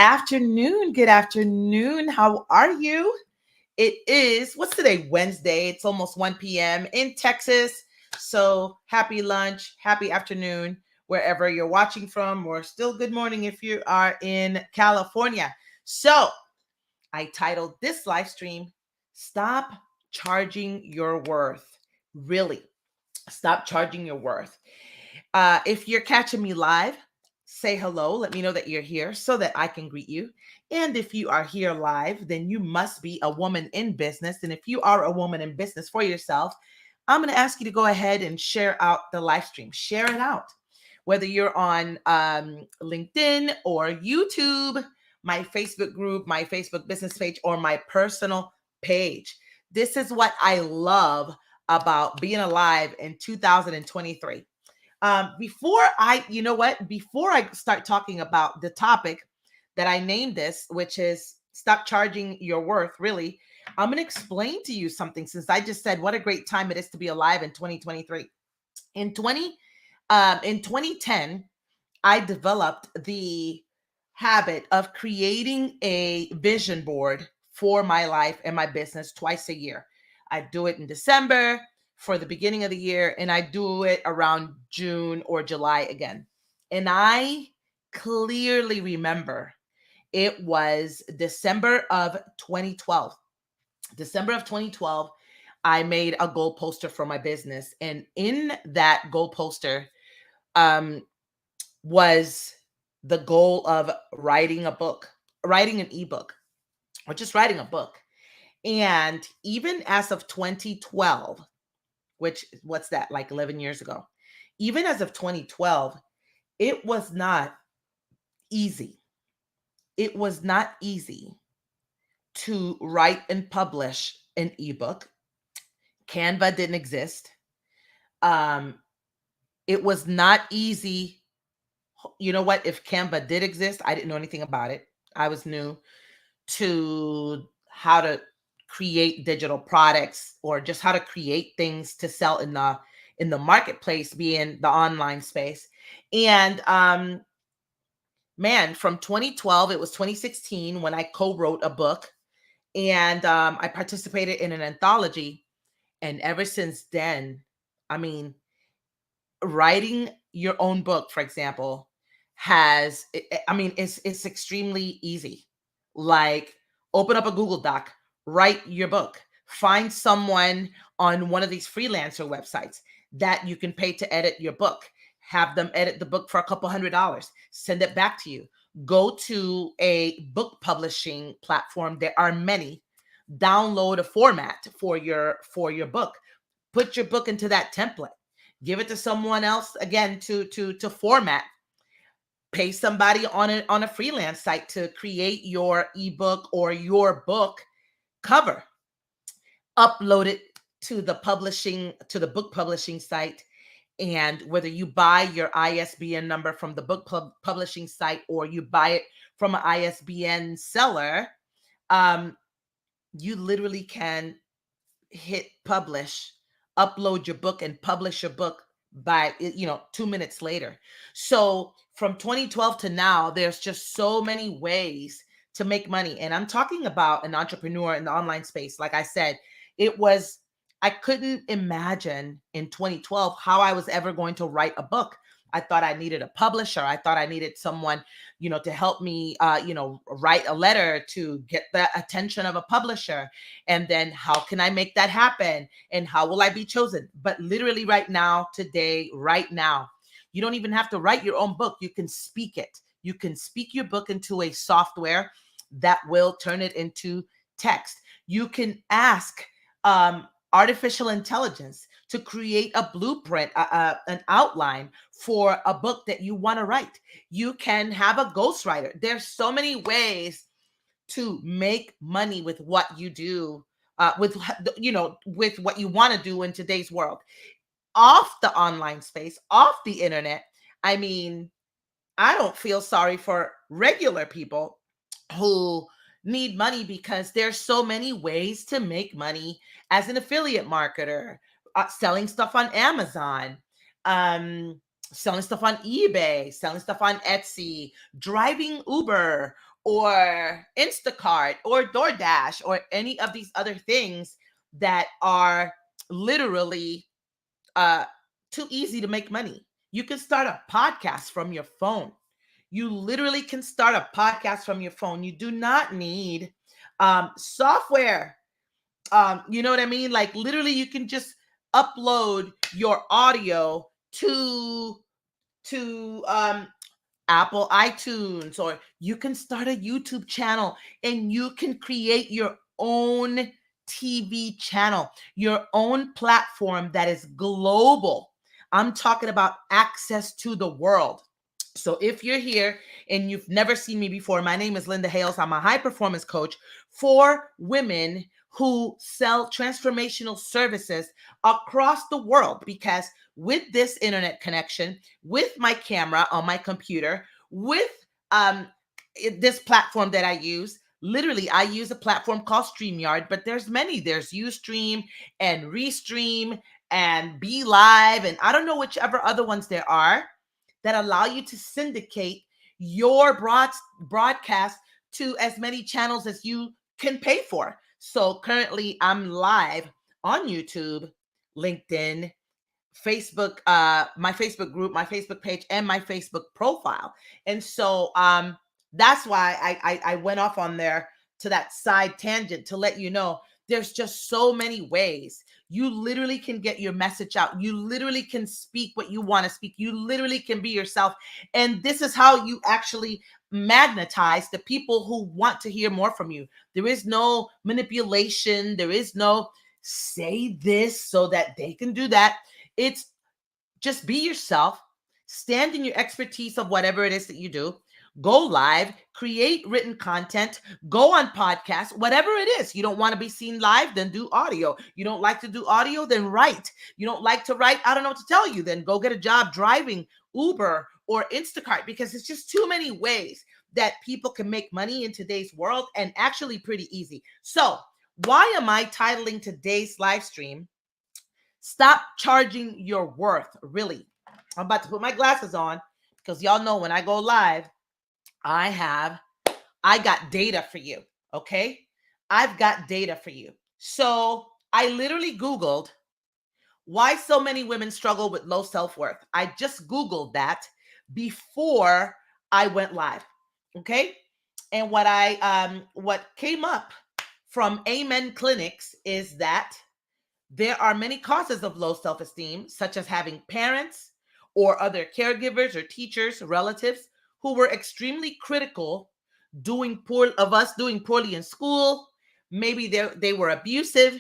afternoon. Good afternoon. How are you? It is, what's today? Wednesday. It's almost 1 p.m. in Texas. So happy lunch, happy afternoon, wherever you're watching from, or still good morning if you are in California. So I titled this live stream, Stop Charging Your Worth. Really, stop charging your worth. If you're catching me live, say hello. Let me know that you're here so that I can greet you. And if you are here live, then you must be a woman in business. And if you are a woman in business for yourself, I'm going to ask you to go ahead and share out the live stream. Share it out. Whether you're on LinkedIn or YouTube, my Facebook group, my Facebook business page, or my personal page. This is what I love about being alive in 2023. Before I start talking about the topic that I named this, which is stop charging your worth, really, I'm going to explain to you something, since I just said what a great time it is to be alive in 2023. In 2010, I developed the habit of creating a vision board for my life and my business twice a year. I do it in December for the beginning of the year, and I do it around June or July again. And I clearly remember it was December of 2012. December of 2012, I made a goal poster for my business. And in that goal poster, um, was the goal of writing a book, writing an ebook, or just writing a book. And even as of 2012, which, what's that, like 11 years ago, even as of 2012, it was not easy. It was not easy to write and publish an ebook. Canva didn't exist. Um, it was not easy. You know what? If Canva did exist, I didn't know anything about it. I was new to how to create digital products, or just how to create things to sell in the marketplace, being the online space. And man, from 2012, it was 2016 when I co-wrote a book, and I participated in an anthology. And ever since then, I mean, writing your own book, for example, it's extremely easy. Like, open up a Google Doc, write your book, find someone on one of these freelancer websites that you can pay to edit your book, have them edit the book for a couple $100, send it back to you. Go to a book publishing platform. There are many. Download a format for your book. Put your book into that template. Give it to someone else, again, to format. Pay somebody on a freelance site to create your ebook or your book cover. Upload it to the book publishing site. And whether you buy your ISBN number from the book publishing site, or you buy it from an ISBN seller, you literally can hit publish, upload your book, and publish your book by 2 minutes later. So from 2012 to now, there's just so many ways to make money. And I'm talking about an entrepreneur in the online space. Like I said, I couldn't imagine in 2012 how I was ever going to write a book. I thought I needed a publisher. I thought I needed someone, to help me, write a letter to get the attention of a publisher. And then how can I make that happen? And how will I be chosen? But literally right now, today, right now, you don't even have to write your own book. You can speak it. You can speak your book into a software that will turn it into text. You can ask artificial intelligence to create a blueprint, an outline for a book that you want to write. You can have a ghostwriter. There's so many ways to make money with what you do, with what you want to do in today's world, off the online space, off the internet. I mean, I don't feel sorry for regular people who need money, because there's so many ways to make money as an affiliate marketer, selling stuff on Amazon, selling stuff on eBay, selling stuff on Etsy, driving Uber, or Instacart or DoorDash or any of these other things that are literally uh, too easy to make money. You can start a podcast from your phone. You literally can start a podcast from your phone. You do not need software. You know what I mean? Like literally, you can just upload your audio to Apple iTunes, or you can start a YouTube channel and you can create your own TV channel, your own platform that is global. I'm talking about access to the world. So if you're here and you've never seen me before, my name is Linda Hales. I'm a high performance coach for women who sell transformational services across the world, because with this internet connection, with my camera on my computer, with this platform that I use, literally I use a platform called StreamYard, but there's many. There's Ustream and Restream and Be Live, and I don't know whichever other ones there are that allow you to syndicate your broadcast to as many channels as you can pay for. So currently I'm live on YouTube, LinkedIn, Facebook, my Facebook group, my Facebook page, and my Facebook profile. And so that's why I went off on there to that side tangent to let you know there's just so many ways. You literally can get your message out. You literally can speak what you want to speak. You literally can be yourself. And this is how you actually magnetize the people who want to hear more from you. There is no manipulation. There is no say this so that they can do that. It's just be yourself, stand in your expertise of whatever it is that you do, go live, create written content, go on podcasts, whatever it is. You don't want to be seen live, then do audio. You don't like to do audio, then write. You don't like to write, I don't know what to tell you, then go get a job driving Uber or Instacart, because it's just too many ways that people can make money in today's world, and actually pretty easy. So why am I titling today's live stream, Stop Charging Your Worth? Really, I'm about to put my glasses on because y'all know when I go live, I got data for you. Okay. I've got data for you. So I literally Googled why so many women struggle with low self-worth. I just Googled that before I went live. Okay. And what came up from Amen Clinics is that there are many causes of low self-esteem, such as having parents or other caregivers or teachers, relatives who were extremely critical, doing poorly in school. Maybe they were abusive,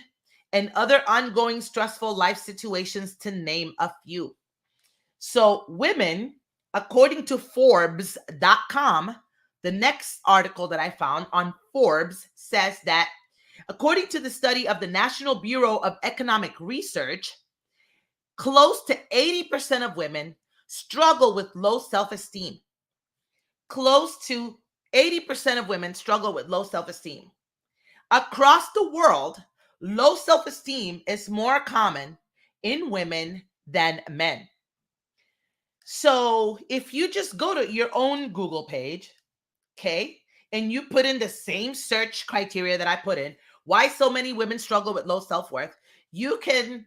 and other ongoing stressful life situations, to name a few. So women, according to Forbes.com, the next article that I found on Forbes says that according to the study of the National Bureau of Economic Research, close to 80% of women struggle with low self-esteem. Close to 80% of women struggle with low self-esteem. Across the world, low self-esteem is more common in women than men. So if you just go to your own Google page, okay, and you put in the same search criteria that I put in, why so many women struggle with low self-worth, you can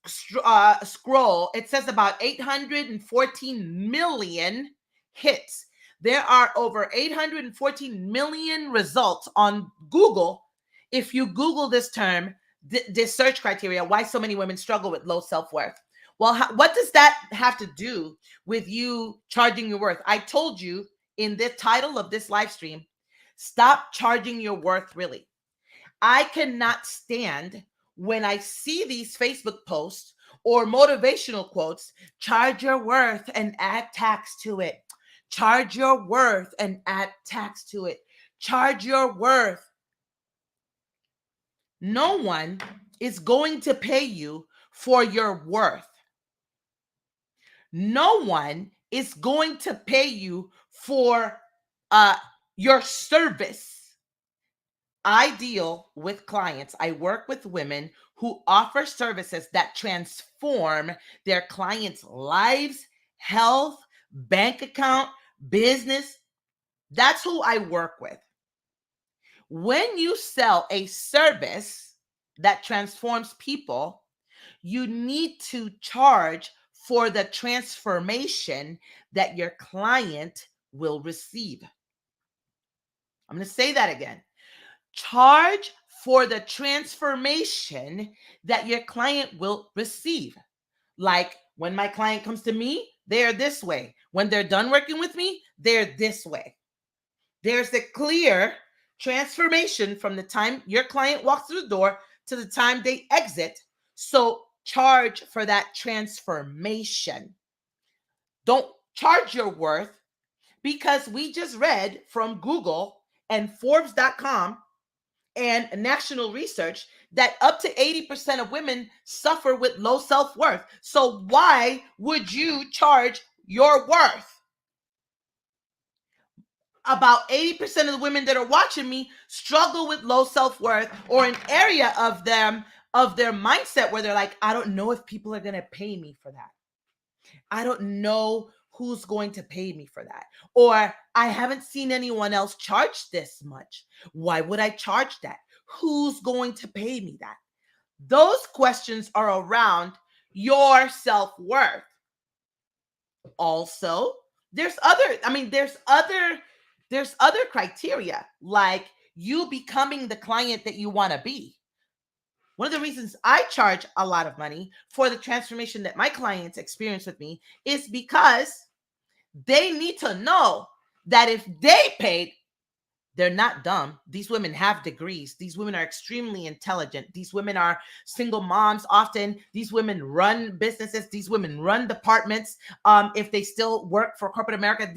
scroll. It says about 814 million hits. There are over 814 million results on Google. If you Google this term, this search criteria, why so many women struggle with low self-worth. Well, what does that have to do with you charging your worth? I told you in the title of this live stream, stop charging your worth. Really, I cannot stand when I see these Facebook posts or motivational quotes, charge your worth and add tax to it. Charge your worth and add tax to it. Charge your worth. No one is going to pay you for your worth. No one is going to pay you for your service. I deal with clients. I work with women who offer services that transform their clients' lives, health, bank account, business. That's who I work with. When you sell a service that transforms people, you need to charge for the transformation that your client will receive. I'm going to say that again. Charge for the transformation that your client will receive. Like when my client comes to me, they're this way. When they're done working with me, they're this way. There's a clear transformation from the time your client walks through the door to the time they exit. So charge for that transformation. Don't charge your worth, because we just read from Google and Forbes.com and national research that up to 80% of women suffer with low self-worth. So why would you charge your worth? About 80% of the women that are watching me struggle with low self-worth, or an area of them, of their mindset, where they're like, I don't know if people are going to pay me for that. I don't know who's going to pay me for that. Or I haven't seen anyone else charge this much. Why would I charge that? Who's going to pay me that? Those questions are around your self-worth. Also, there's other criteria, like you becoming the client that you want to be. One of the reasons I charge a lot of money for the transformation that my clients experience with me is because they need to know that if they paid, they're not dumb. These women have degrees. These women are extremely intelligent. These women are single moms often. These women run businesses. These women run departments. If they still work for corporate America,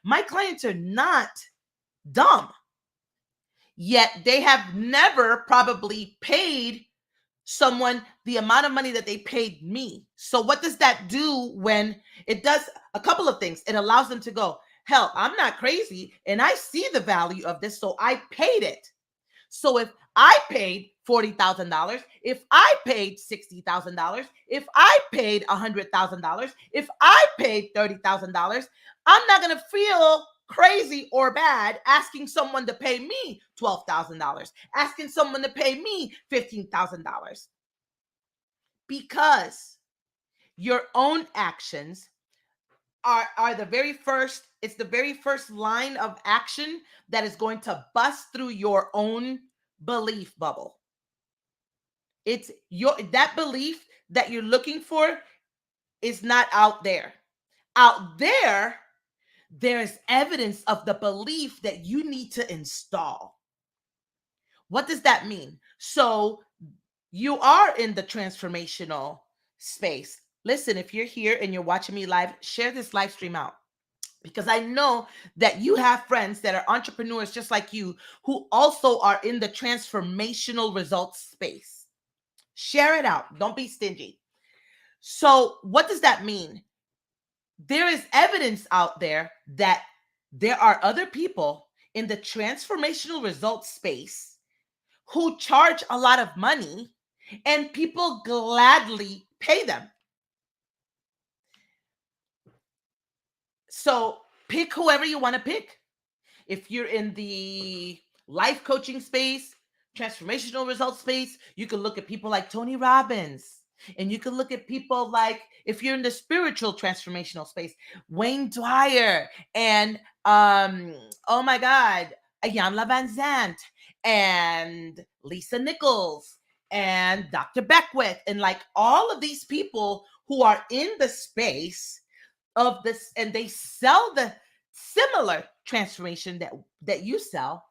my clients are not dumb. Yet they have never probably paid someone the amount of money that they paid me. So what does that do? When it does a couple of things, it allows them to go, hell, I'm not crazy and I see the value of this, so I paid it. So if I paid $40,000, if I paid $60,000, if I paid $100,000, if I paid $30,000, I'm not going to feel crazy or bad asking someone to pay me $12,000, asking someone to pay me $15,000, because your own actions are the very first, it's the very first line of action that is going to bust through your own belief bubble. It's that belief that you're looking for is not out there. Out there, there's evidence of the belief that you need to install. What does that mean? So you are in the transformational space. Listen, if you're here and you're watching me live, share this live stream out, because I know that you have friends that are entrepreneurs just like you, who also are in the transformational results space. Share it out. Don't be stingy. So what does that mean? There is evidence out there that there are other people in the transformational results space who charge a lot of money and people gladly pay them. So pick whoever you want to pick. If you're in the life coaching space, transformational results space, you can look at people like Tony Robbins. And you can look at people like, if you're in the spiritual transformational space, Wayne Dwyer and oh my God, Iyanla Vanzant and Lisa Nichols and Dr. Beckwith, and like all of these people who are in the space of this, and they sell the similar transformation that you sell,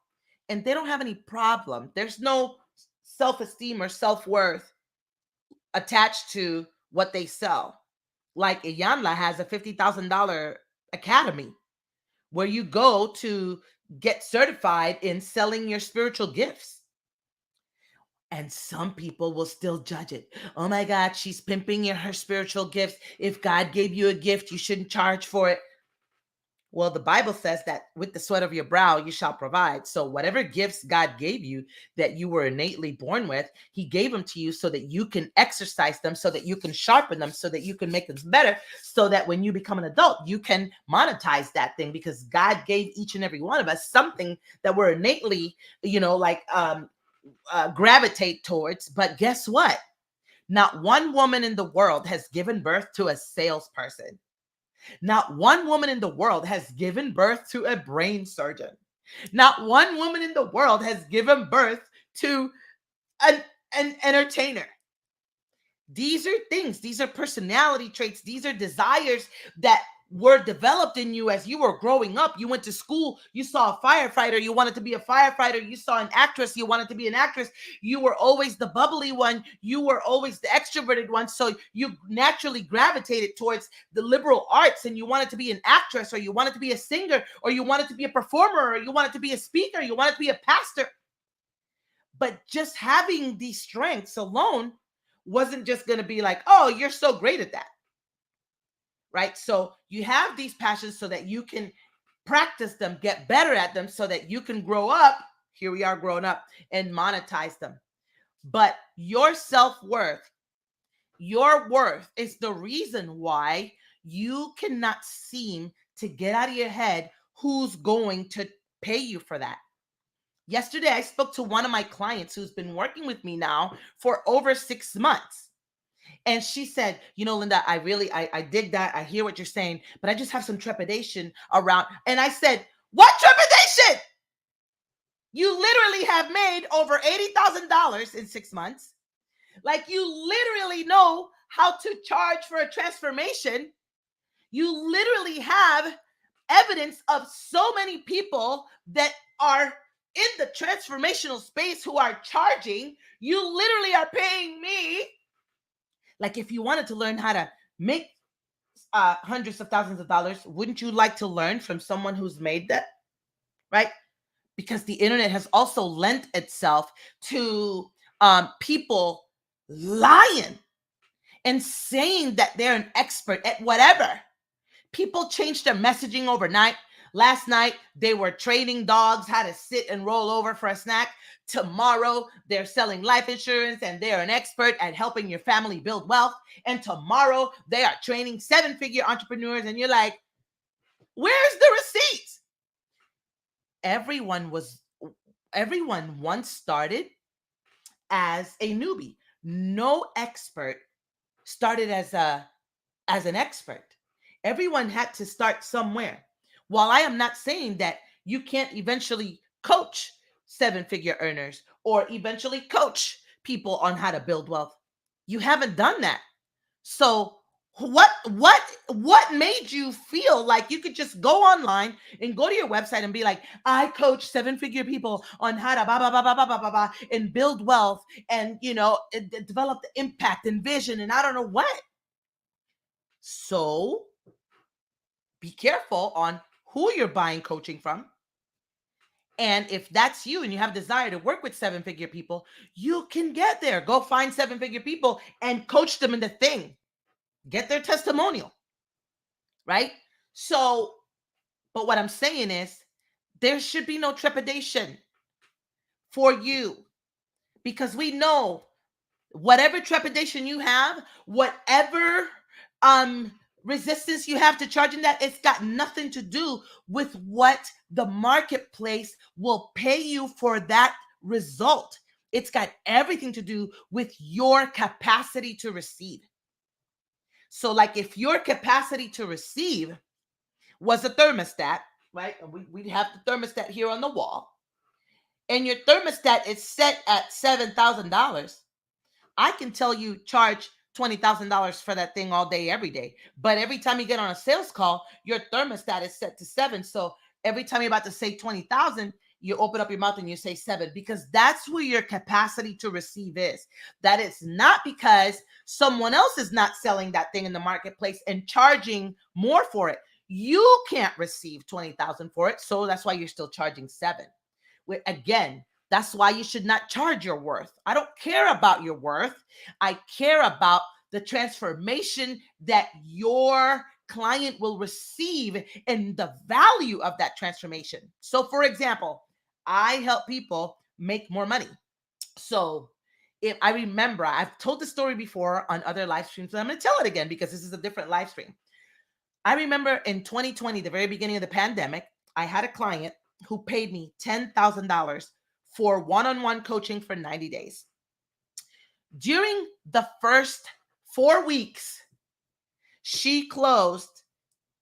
and they don't have any problem. There's no self-esteem or self-worth attached to what they sell. Like Iyanla has a $50,000 academy where you go to get certified in selling your spiritual gifts. And some people will still judge it. Oh my God, she's pimping her spiritual gifts. If God gave you a gift, you shouldn't charge for it. Well, the Bible says that with the sweat of your brow, you shall provide. So, whatever gifts God gave you that you were innately born with, He gave them to you so that you can exercise them, so that you can sharpen them, so that you can make them better, so that when you become an adult, you can monetize that thing because God gave each and every one of us something that we're innately, gravitate towards. But guess what? Not one woman in the world has given birth to a salesperson. Not one woman in the world has given birth to a brain surgeon. Not one woman in the world has given birth to an entertainer. These are things, these are personality traits, these are desires that were developed in you as you were growing up. You went to school, you saw a firefighter, you wanted to be a firefighter. You saw an actress, you wanted to be an actress. You were always the bubbly one, you were always the extroverted one. So you naturally gravitated towards the liberal arts, and you wanted to be an actress, or you wanted to be a singer, or you wanted to be a performer, or you wanted to be a speaker, you wanted to be a pastor. But just having these strengths alone wasn't just going to be like, oh, you're so great at that. Right? So you have these passions so that you can practice them, get better at them, so that you can grow up. Here we are growing up and monetize them. But your self-worth, your worth is the reason why you cannot seem to get out of your head who's going to pay you for that. Yesterday, I spoke to one of my clients who's been working with me now for over 6 months. And she said, Linda, I dig that. I hear what you're saying, but I just have some trepidation around. And I said, what trepidation? You literally have made over $80,000 in 6 months. Like, you literally know how to charge for a transformation. You literally have evidence of so many people that are in the transformational space who are charging. You literally are paying me. Like, if you wanted to learn how to make hundreds of thousands of dollars, wouldn't you like to learn from someone who's made that? Right? Because the internet has also lent itself to people lying and saying that they're an expert at whatever. People change their messaging overnight. Last night, they were training dogs how to sit and roll over for a snack. Tomorrow, they're selling life insurance and they're an expert at helping your family build wealth. And tomorrow, they are training 7-figure entrepreneurs. And you're like, where's the receipts? Everyone once started as a newbie. No expert started as an expert. Everyone had to start somewhere. While I am not saying that you can't eventually coach 7-figure earners or eventually coach people on how to build wealth, you haven't done that. So what made you feel like you could just go online and go to your website and be like, I coach 7-figure people on how to blah, blah, blah, blah, blah, blah, blah, blah, and build wealth and, develop the impact and vision and I don't know what. So be careful on who you're buying coaching from. And if that's you and you have a desire to work with 7-figure people, you can get there. Go find 7-figure people and coach them in the thing. Get their testimonial, right? So, but what I'm saying is there should be no trepidation for you, because we know whatever trepidation you have, whatever resistance you have to charging that, it's got nothing to do with what the marketplace will pay you for that result. It's got everything to do with your capacity to receive. So like if your capacity to receive was a thermostat, right? And we have the thermostat here on the wall, and your thermostat is set at $7,000. I can tell you charge $20,000 for that thing all day, every day. But every time you get on a sales call, your thermostat is set to 7. So every time you're about to say 20,000, you open up your mouth and you say 7, because that's where your capacity to receive is. That is not because someone else is not selling that thing in the marketplace and charging more for it. You can't receive 20,000 for it. So that's why you're still charging 7. Again, that's why you should not charge your worth. I don't care about your worth. I care about the transformation that your client will receive and the value of that transformation. So, for example, I help people make more money. So, if I remember, I've told the story before on other live streams, and I'm going to tell it again because this is a different live stream. I remember in 2020, the very beginning of the pandemic, I had a client who paid me $10,000 for one-on-one coaching for 90 days. During the first 4 weeks, she closed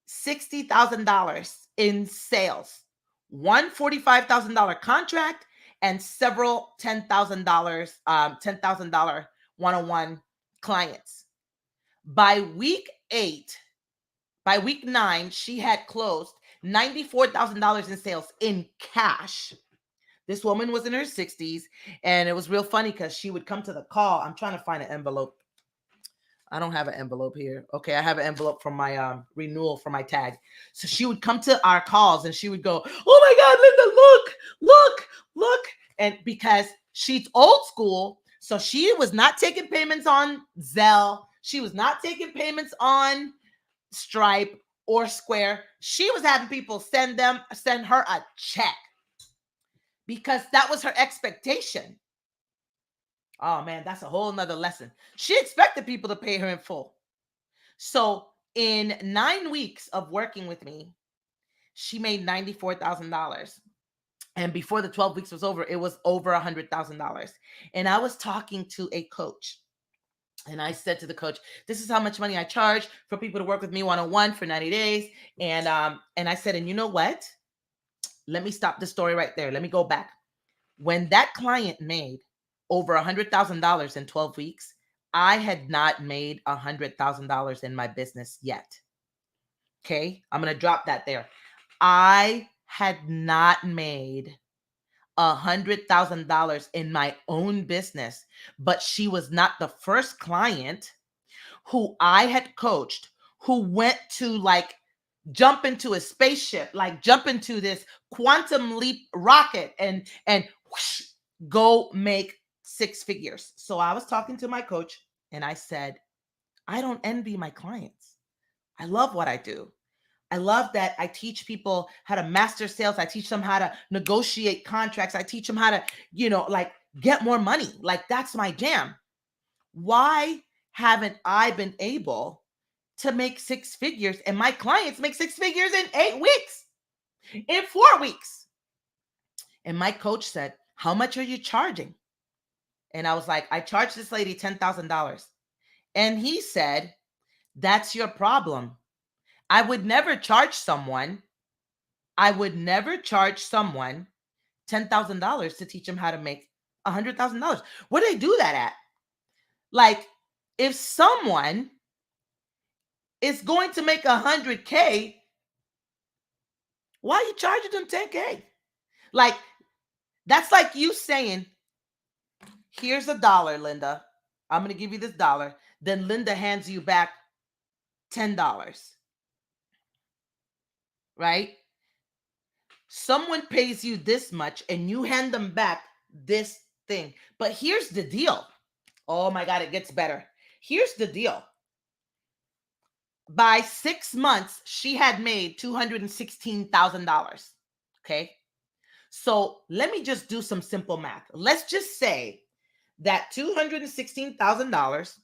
$60,000 in sales, one $45,000 contract, and several $10,000 one-on-one clients. By week 9, she had closed $94,000 in sales in cash. This woman was in her 60s, and it was real funny because she would come to the call. I'm trying to find an envelope. I don't have an envelope here. Okay, I have an envelope from my renewal for my tag. So she would come to our calls and she would go, "Oh my God, Linda, look." And because she's old school, so she was not taking payments on Zelle. She was not taking payments on Stripe or Square. She was having people send her a check because that was her expectation. Oh man, that's a whole nother lesson. She expected people to pay her in full. So in 9 weeks of working with me, she made $94,000. And before the 12 weeks was over, it was over $100,000. And I was talking to a coach. And I said to the coach, "This is how much money I charge for people to work with me one-on-one for 90 days." And I said, "And you know what? Let me stop the story right there. Let me go back. When that client made over $100,000 in 12 weeks, I had not made $100,000 in my business yet." Okay, I'm going to drop that there. I had not made $100,000 in my own business, but she was not the first client who I had coached who went to like jump into a spaceship, like jump into this quantum leap rocket and whoosh, go make 6 figures. So I was talking to my coach and I said, "I don't envy my clients. I love what I do. I love that I teach people how to master sales. I teach them how to negotiate contracts. I teach them how to, like get more money. Like that's my jam. Why haven't I been able to make 6 figures and my clients make 6 figures in 8 weeks, in 4 weeks?" And my coach said, "How much are you charging?" And I was like, "I charge this lady $10,000. And he said, "That's your problem. I would never charge someone $10,000 to teach them how to make $100,000. Where do they do that at? Like, if someone is going to make $100K, why are you charging them $10K? Like, that's like you saying, "Here's $1, Linda. I'm going to give you this $." Then Linda hands you back $10. Right? Someone pays you this much and you hand them back this thing. But here's the deal. Oh my God, it gets better. Here's the deal. By 6 months, she had made $216,000. Okay. So let me just do some simple math. Let's just say that $216,000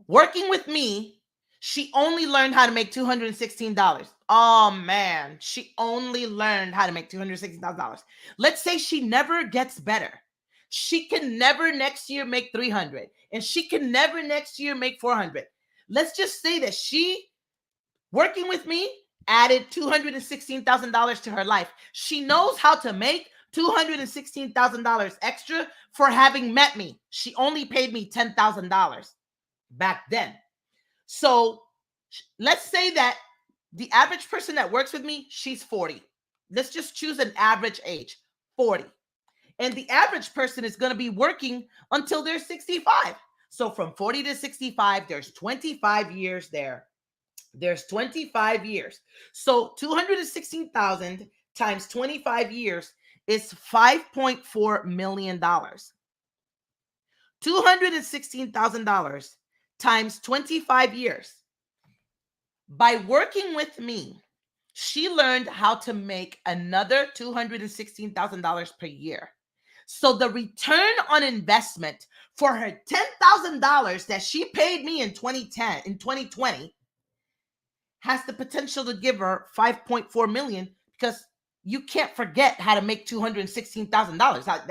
working with me, she only learned how to make $216. Oh man, she only learned how to make $216,000. Let's say she never gets better. She can never next year make 300, and she can never next year make 400. Let's just say that she, working with me, added $216,000 to her life. She knows how to make $216,000 extra for having met me. She only paid me $10,000 back then. So let's say that the average person that works with me, she's 40. Let's just choose an average age, 40. And the average person is going to be working until they're 65. So from 40 to 65, there's 25 years there. There's 25 years. So 216,000 times 25 years is $5.4 million. $216,000 times 25 years By working with me, she learned how to make another $216,000 per year. So the return on investment for her $10,000 that she paid me in 2020 has the potential to give her 5.4 million, because you can't forget how to make $216,000.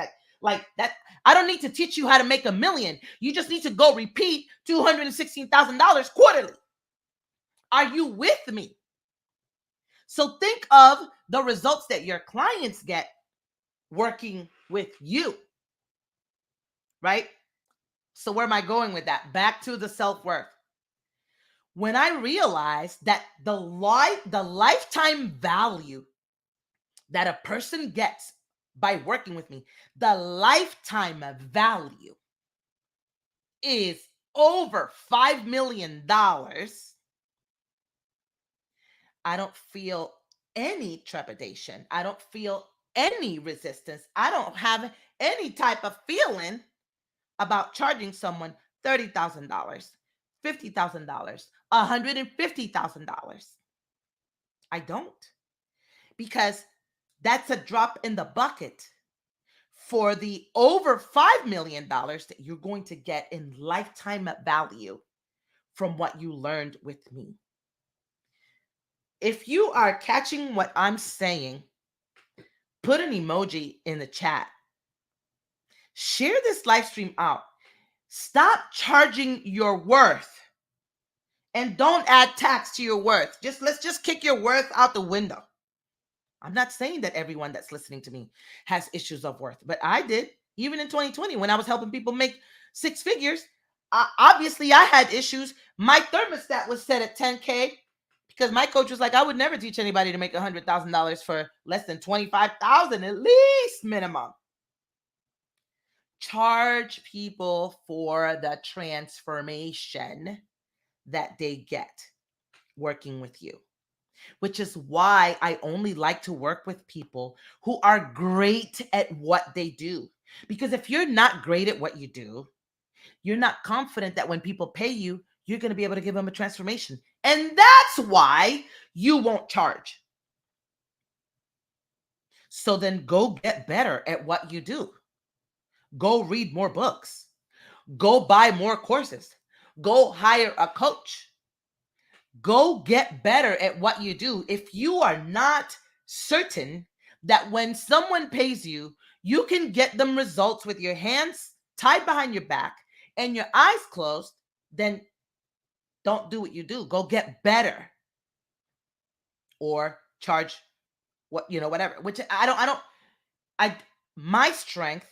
That I don't need to teach you how to make a million. You just need to go repeat $216,000 quarterly. Are you with me? So think of the results that your clients get working with you, right? So where am I going with that? Back to the self-worth. When I realized that the lifetime value that a person gets by working with me, the lifetime value is over $5 million, I don't feel any trepidation. I don't feel any resistance. I don't have any type of feeling about charging someone $30,000, $50,000, $150,000. I don't, because that's a drop in the bucket for the over $5 million that you're going to get in lifetime value from what you learned with me. If you are catching what I'm saying, put an emoji in the chat. Share this live stream out. Stop charging your worth, and don't add tax to your worth. Let's just kick your worth out the window. I'm not saying that everyone that's listening to me has issues of worth, but I did. Even in 2020, when I was helping people make six figures, obviously I had issues. My thermostat was set at 10K because my coach was like, I would never teach anybody to make $100,000 for less than 25,000 at least minimum. Charge people for the transformation that they get working with you, which is why I only like to work with people who are great at what they do. Because if you're not great at what you do, you're not confident that when people pay you, you're going to be able to give them a transformation. And that's why you won't charge. So then go get better at what you do. Go read more books. Go buy more courses. Go hire a coach. Go get better at what you do. If you are not certain that when someone pays you, you can get them results with your hands tied behind your back and your eyes closed, then don't do what you do. Go get better, or charge whatever. Which my strength,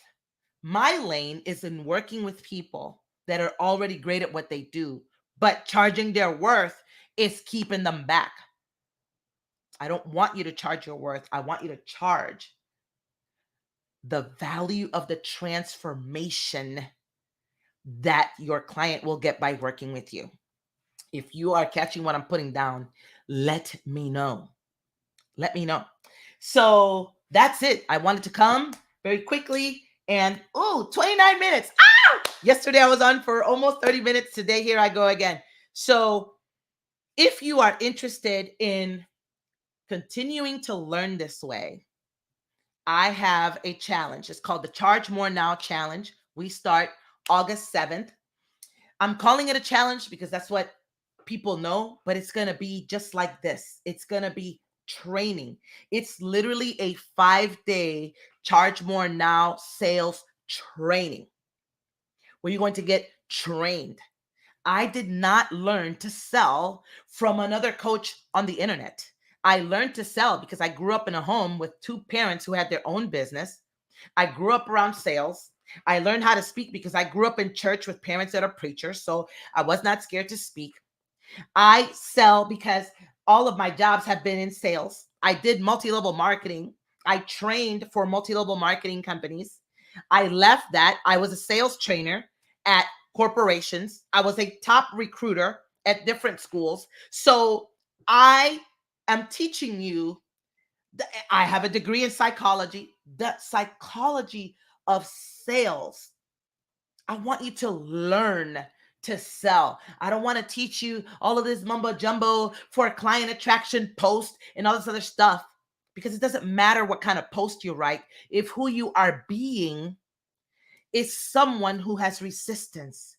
my lane is in working with people that are already great at what they do, but charging their worth is keeping them back. I don't want you to charge your worth. I want you to charge the value of the transformation that your client will get by working with you. If you are catching what I'm putting down, let me know. Let me know. So that's it. I wanted to come very quickly and 29 minutes. Yesterday I was on for almost 30 minutes. Today, here I go again. So if you are interested in continuing to learn this way, I have a challenge. It's called the Charge More Now Challenge. We start August 7th. I'm calling it a challenge because that's what people know, but it's going to be just like this. It's going to be training. It's literally a 5-day Charge More Now sales training where you're going to get trained. I did not learn to sell from another coach on the internet. I learned to sell because I grew up in a home with two parents who had their own business. I grew up around sales. I learned how to speak because I grew up in church with parents that are preachers. So I was not scared to speak. I sell because all of my jobs have been in sales. I did multi-level marketing. I trained for multi-level marketing companies. I left that. I was a sales trainer at corporations. I was a top recruiter at different schools. So I am teaching you. I have a degree in psychology, the psychology of sales. I want you to learn to sell. I don't want to teach you all of this mumbo jumbo for a client attraction post and all this other stuff, because it doesn't matter what kind of post you write if who you are being is someone who has resistance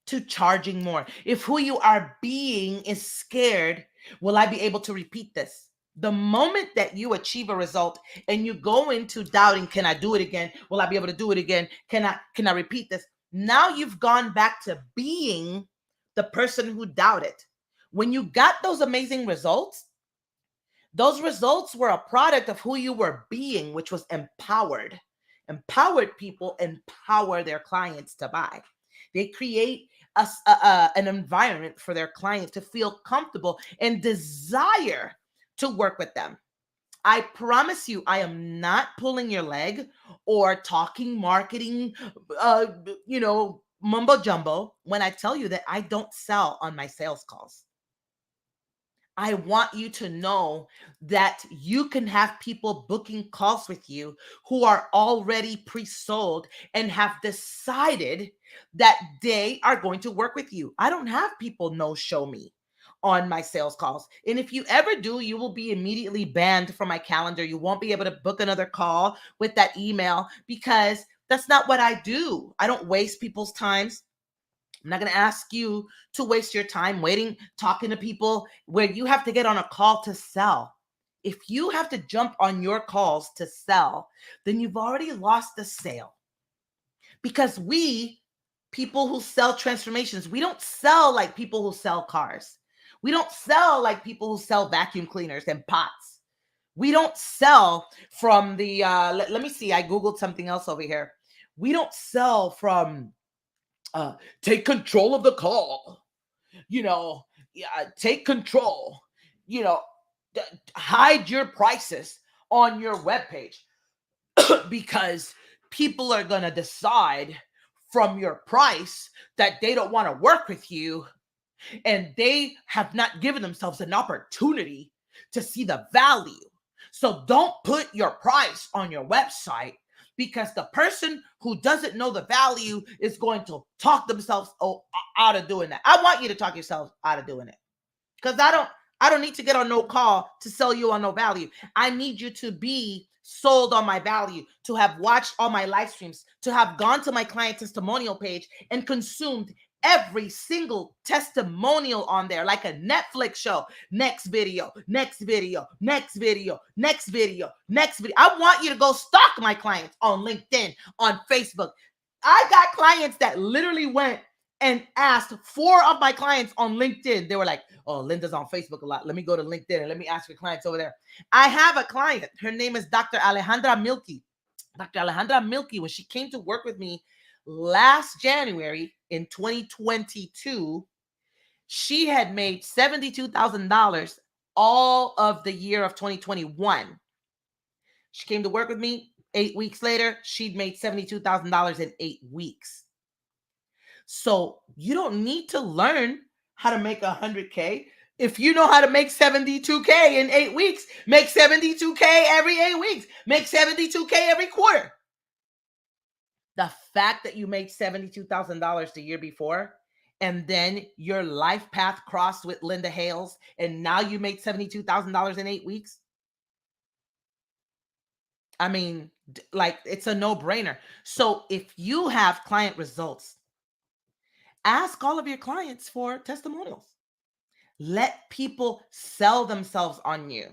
to charging more. If who you are being is scared, will I be able to repeat this? The moment that you achieve a result and you go into doubting, can I do it again? Will I be able to do it again? Can I repeat this? Now you've gone back to being the person who doubted. When you got those results were a product of who you were being, which was empowered. Empowered people empower their clients to buy. They create an environment for their client to feel comfortable and desire to work with them. I promise you, I am not pulling your leg or talking marketing, uh, mumbo jumbo when I tell you that I don't sell on my sales calls. I want you to know that you can have people booking calls with you who are already pre sold and have decided that they are going to work with you. I don't have people no show me on my sales calls. And if you ever do, you will be immediately banned from my calendar. You won't be able to book another call with that email, because that's not what I do. I don't waste people's times. I'm not going to ask you to waste your time waiting, talking to people where you have to get on a call to sell. If you have to jump on your calls to sell, then you've already lost the sale. Because people who sell transformations, we don't sell like people who sell cars. We don't sell like people who sell vacuum cleaners and pots. We don't sell from the, let me see, I Googled something else over here. We don't sell from, take control of the call, take control, you know, hide your prices on your webpage because people are going to decide from your price that they don't want to work with you, and they have not given themselves an opportunity to see the value. So don't put your price on your website, because the person who doesn't know the value is going to talk themselves out of doing that. I want you to talk yourself out of doing it, because I don't need to get on no call to sell you on no value. I need you to be sold on my value, to have watched all my live streams, to have gone to my client testimonial page and consumed every single testimonial on there, like a Netflix show. Next video, next video, next video, next video, next video. I want you to go stalk my clients on LinkedIn, on Facebook. I got clients that literally went and asked 4 of my clients on LinkedIn. They were like, oh, Linda's on Facebook a lot. Let me go to LinkedIn and let me ask your clients over there. I have a client. Her name is Dr. Alejandra Milky. Dr. Alejandra Milky, when she came to work with me last January in 2022, she had made $72,000 all of the year of 2021. She came to work with me. 8 weeks later, she'd made $72,000 in 8 weeks. So you don't need to learn how to make 100K. If you know how to make 72K in 8 weeks, make 72K every 8 weeks, make 72K every quarter. The fact that you made $72,000 the year before, and then your life path crossed with Linda Hales, and now you made $72,000 in 8 weeks. I mean, like, it's a no-brainer. So if you have client results, ask all of your clients for testimonials. Let people sell themselves on you.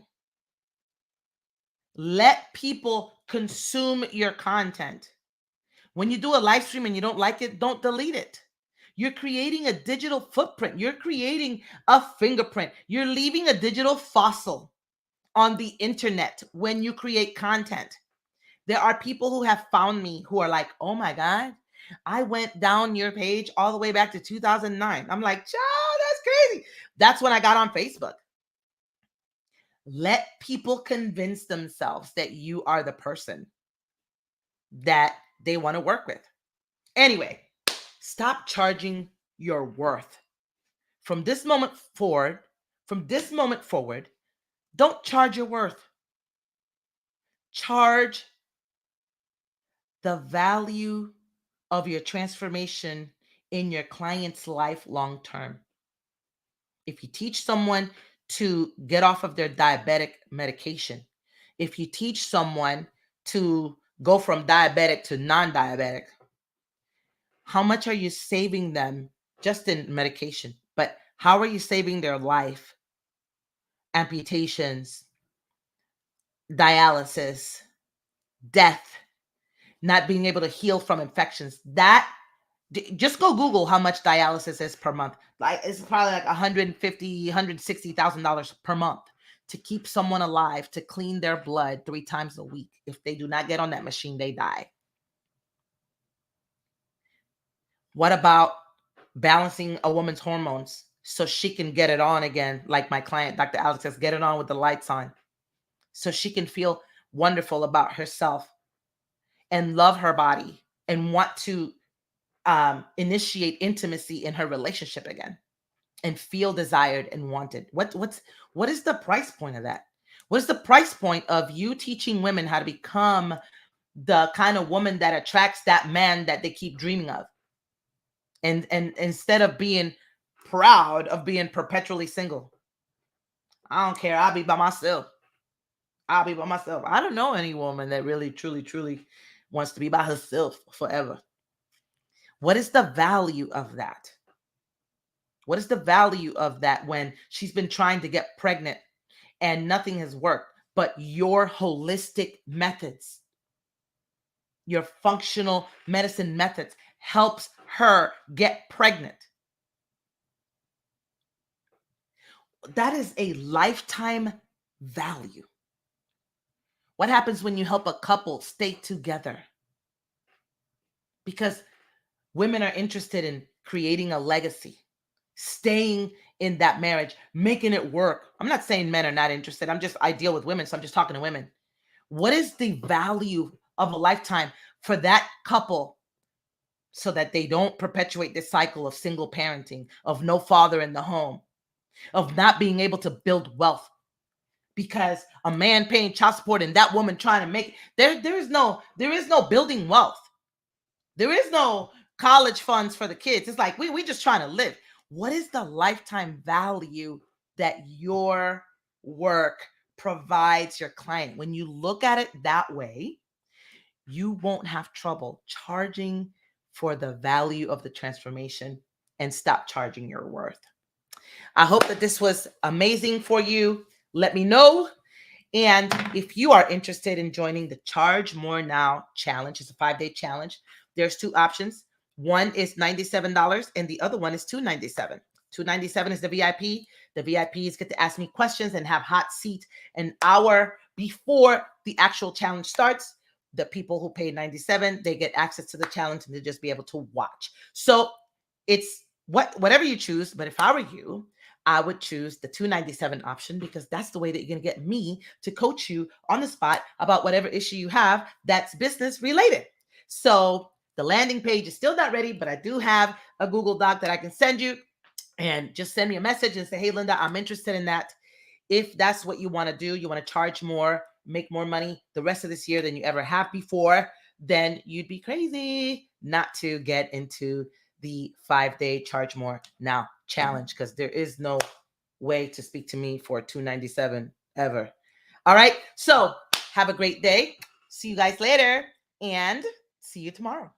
Let people consume your content. When you do a live stream and you don't like it, don't delete it. You're creating a digital footprint. You're creating a fingerprint. You're leaving a digital fossil on the internet when you create content. There are people who have found me who are like, oh my God, I went down your page all the way back to 2009. I'm like, child, that's crazy. That's when I got on Facebook. Let people convince themselves that you are the person that they want to work with. Anyway, stop charging your worth. From this moment forward, don't charge your worth. Charge the value of your transformation in your client's life long term. If you teach someone to get off of their diabetic medication, if you teach someone to go from diabetic to non-diabetic, how much are you saving them just in medication? But how are you saving their life? Amputations, dialysis, death, not being able to heal from infections. Just go Google how much dialysis is per month. Like it's probably like $150,000, $160,000 per month to keep someone alive, to clean their blood 3 times a week. If they do not get on that machine, they die. What about balancing a woman's hormones so she can get it on again? Like my client, Dr. Alex says, get it on with the lights on so she can feel wonderful about herself and love her body and want to initiate intimacy in her relationship again and feel desired and wanted. What is the price point of that? What is the price point of you teaching women how to become the kind of woman that attracts that man that they keep dreaming of? And instead of being proud of being perpetually single. I don't care. I'll be by myself. I'll be by myself. I don't know any woman that really, truly, truly wants to be by herself forever. What is the value of that? What is the value of that when she's been trying to get pregnant and nothing has worked, but your holistic methods, your functional medicine methods helps her get pregnant? That is a lifetime value. What happens when you help a couple stay together? Because women are interested in creating a legacy, staying in that marriage, making it work. I'm not saying men are not interested. I deal with women, so I'm just talking to women. What is the value of a lifetime for that couple so that they don't perpetuate this cycle of single parenting, of no father in the home, of not being able to build wealth? Because a man paying child support and that woman trying to make there is no building wealth. There is no college funds for the kids. It's like we just trying to live. What is the lifetime value that your work provides your client? When you look at it that way, you won't have trouble charging for the value of the transformation and stop charging your worth. I hope that this was amazing for you. Let me know. And if you are interested in joining the Charge More Now challenge, it's a 5-day challenge. There's 2 options. One is $97 and the other one is $297. $297 is the VIP. The VIPs get to ask me questions and have hot seat an hour before the actual challenge starts. The people who pay $97, they get access to the challenge and they just be able to watch. So it's whatever you choose. But if I were you, I would choose the $297 option because that's the way that you're going to get me to coach you on the spot about whatever issue you have that's business related. So the landing page is still not ready, but I do have a Google Doc that I can send you, and just send me a message and say, hey, Linda, I'm interested in that. If that's what you want to do, you want to charge more, make more money the rest of this year than you ever have before, then you'd be crazy not to get into the 5-day Charge More Now challenge, because there is no way to speak to me for $297 ever. All right. So have a great day. See you guys later and see you tomorrow.